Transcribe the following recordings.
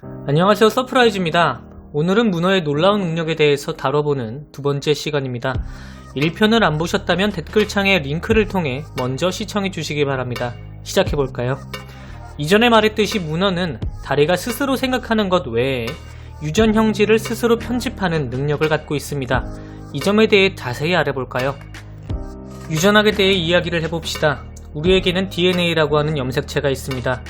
안녕하세요, 서프라이즈입니다. 오늘은 문어의 놀라운 능력에 대해서 다뤄보는 두 번째 시간입니다. 1편을 안 보셨다면 댓글창에 링크를 통해 먼저 시청해 주시기 바랍니다. 시작해볼까요? 이전에 말했듯이 문어는 다리가 스스로 생각하는 것 외에 유전 형질을 스스로 편집하는 능력을 갖고 있습니다. 이 점에 대해 자세히 알아볼까요? 유전학에 대해 이야기를 해봅시다. 우리에게는 DNA라고 하는 염색체가 있습니다.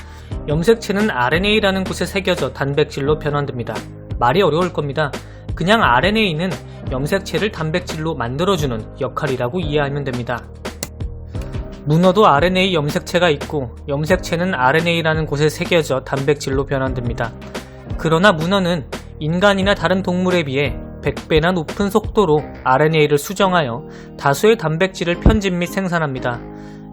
염색체는 RNA라는 곳에 새겨져 단백질로 변환됩니다. 말이 어려울 겁니다. 그냥 RNA는 염색체를 단백질로 만들어주는 역할이라고 이해하면 됩니다. 문어도 RNA 염색체가 있고 염색체는 RNA라는 곳에 새겨져 단백질로 변환됩니다. 그러나 문어는 인간이나 다른 동물에 비해 100배나 높은 속도로 RNA를 수정하여 다수의 단백질을 편집 및 생산합니다.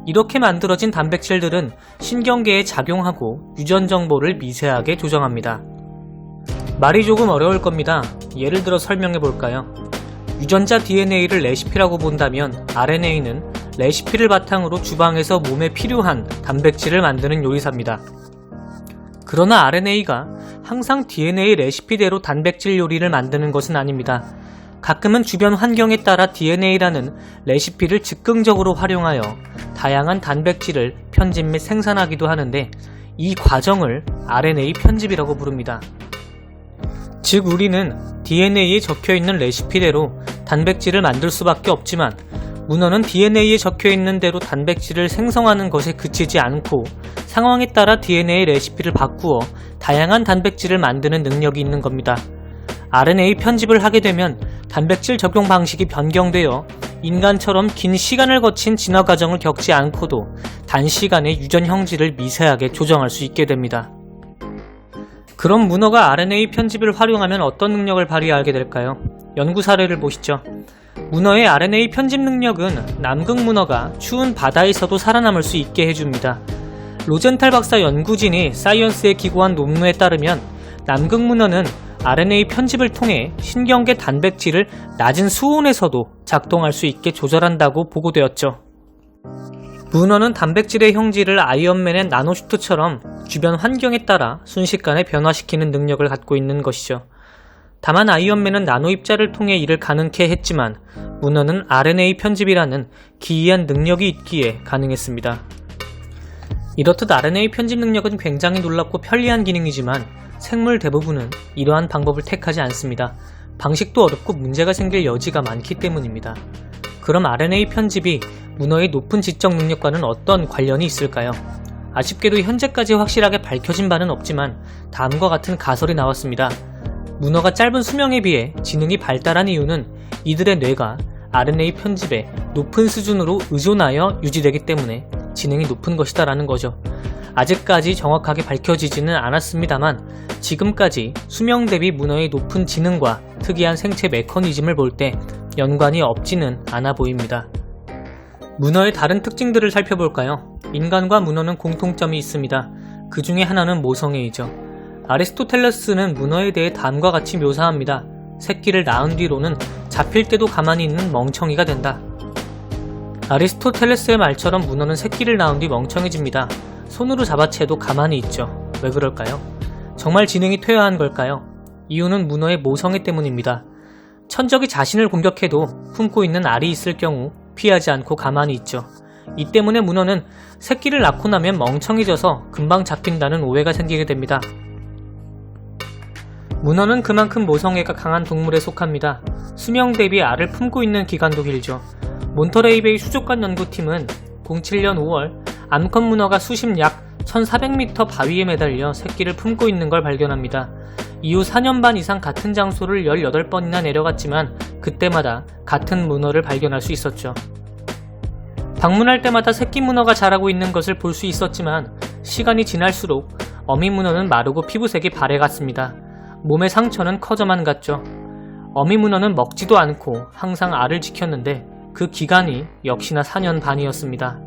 이렇게 만들어진 단백질들은 신경계에 작용하고 유전 정보를 미세하게 조정합니다. 말이 조금 어려울 겁니다. 예를 들어 설명해 볼까요? 유전자 DNA를 레시피라고 본다면 RNA는 레시피를 바탕으로 주방에서 몸에 필요한 단백질을 만드는 요리사입니다. 그러나 RNA가 항상 DNA 레시피대로 단백질 요리를 만드는 것은 아닙니다. 가끔은 주변 환경에 따라 DNA라는 레시피를 즉흥적으로 활용하여 다양한 단백질을 편집 및 생산하기도 하는데 이 과정을 RNA 편집이라고 부릅니다. 즉 우리는 DNA에 적혀있는 레시피대로 단백질을 만들 수밖에 없지만 문어는 DNA에 적혀있는 대로 단백질을 생성하는 것에 그치지 않고 상황에 따라 DNA 레시피를 바꾸어 다양한 단백질을 만드는 능력이 있는 겁니다. RNA 편집을 하게 되면 단백질 적용 방식이 변경되어 인간처럼 긴 시간을 거친 진화 과정을 겪지 않고도 단시간에 유전 형질을 미세하게 조정할 수 있게 됩니다. 그럼 문어가 RNA 편집을 활용하면 어떤 능력을 발휘하게 될까요? 연구 사례를 보시죠. 문어의 RNA 편집 능력은 남극 문어가 추운 바다에서도 살아남을 수 있게 해줍니다. 로젠탈 박사 연구진이 사이언스에 기고한 논문에 따르면 남극 문어는 RNA 편집을 통해 신경계 단백질을 낮은 수온에서도 작동할 수 있게 조절한다고 보고되었죠. 문어는 단백질의 형질을 아이언맨의 나노슈트처럼 주변 환경에 따라 순식간에 변화시키는 능력을 갖고 있는 것이죠. 다만 아이언맨은 나노 입자를 통해 이를 가능케 했지만 문어는 RNA 편집이라는 기이한 능력이 있기에 가능했습니다. 이렇듯 RNA 편집 능력은 굉장히 놀랍고 편리한 기능이지만 생물 대부분은 이러한 방법을 택하지 않습니다. 방식도 어렵고 문제가 생길 여지가 많기 때문입니다. 그럼 RNA 편집이 문어의 높은 지적 능력과는 어떤 관련이 있을까요? 아쉽게도 현재까지 확실하게 밝혀진 바는 없지만 다음과 같은 가설이 나왔습니다. 문어가 짧은 수명에 비해 지능이 발달한 이유는 이들의 뇌가 RNA 편집에 높은 수준으로 의존하여 유지되기 때문에 지능이 높은 것이다 라는 거죠. 아직까지 정확하게 밝혀지지는 않았습니다만 지금까지 수명 대비 문어의 높은 지능과 특이한 생체 메커니즘을 볼 때 연관이 없지는 않아 보입니다. 문어의 다른 특징들을 살펴볼까요? 인간과 문어는 공통점이 있습니다. 그 중에 하나는 모성애이죠. 아리스토텔레스는 문어에 대해 다음과 같이 묘사합니다. 새끼를 낳은 뒤로는 잡힐 때도 가만히 있는 멍청이가 된다. 아리스토텔레스의 말처럼 문어는 새끼를 낳은 뒤 멍청해집니다. 손으로 잡아채도 가만히 있죠. 왜 그럴까요? 정말 지능이 퇴화한 걸까요? 이유는 문어의 모성애 때문입니다. 천적이 자신을 공격해도 품고 있는 알이 있을 경우 피하지 않고 가만히 있죠. 이 때문에 문어는 새끼를 낳고 나면 멍청해져서 금방 잡힌다는 오해가 생기게 됩니다. 문어는 그만큼 모성애가 강한 동물에 속합니다. 수명 대비 알을 품고 있는 기간도 길죠. 몬터레이베이 수족관 연구팀은 07년 5월 암컷 문어가 수심 약 1400m 바위에 매달려 새끼를 품고 있는 걸 발견합니다. 이후 4년 반 이상 같은 장소를 18번이나 내려갔지만 그때마다 같은 문어를 발견할 수 있었죠. 방문할 때마다 새끼 문어가 자라고 있는 것을 볼 수 있었지만 시간이 지날수록 어미 문어는 마르고 피부색이 바래갔습니다. 몸의 상처는 커져만 갔죠. 어미 문어는 먹지도 않고 항상 알을 지켰는데 그 기간이 역시나 4년 반이었습니다.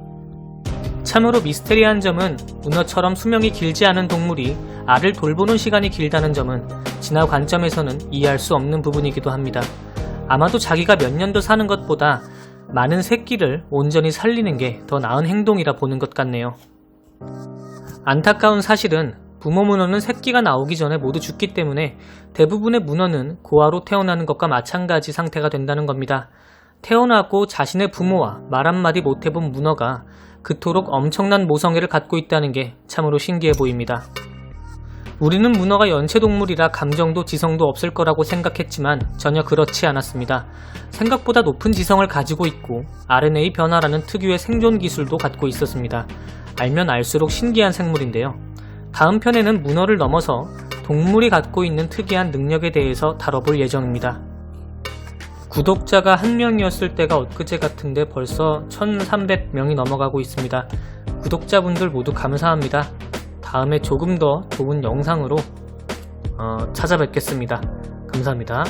참으로 미스테리한 점은 문어처럼 수명이 길지 않은 동물이 알을 돌보는 시간이 길다는 점은 진화 관점에서는 이해할 수 없는 부분이기도 합니다. 아마도 자기가 몇 년 더 사는 것보다 많은 새끼를 온전히 살리는 게 더 나은 행동이라 보는 것 같네요. 안타까운 사실은 부모 문어는 새끼가 나오기 전에 모두 죽기 때문에 대부분의 문어는 고아로 태어나는 것과 마찬가지 상태가 된다는 겁니다. 태어나고 자신의 부모와 말 한마디 못해본 문어가 그토록 엄청난 모성애를 갖고 있다는 게 참으로 신기해 보입니다. 우리는 문어가 연체동물이라 감정도 지성도 없을 거라고 생각했지만 전혀 그렇지 않았습니다. 생각보다 높은 지성을 가지고 있고 RNA 변화라는 특유의 생존 기술도 갖고 있었습니다. 알면 알수록 신기한 생물인데요. 다음 편에는 문어를 넘어서 동물이 갖고 있는 특이한 능력에 대해서 다뤄볼 예정입니다. 구독자가 1명이었을 때가 엊그제 같은데 벌써 1300명이 넘어가고 있습니다. 구독자분들 모두 감사합니다. 다음에 조금 더 좋은 영상으로 찾아뵙겠습니다. 감사합니다.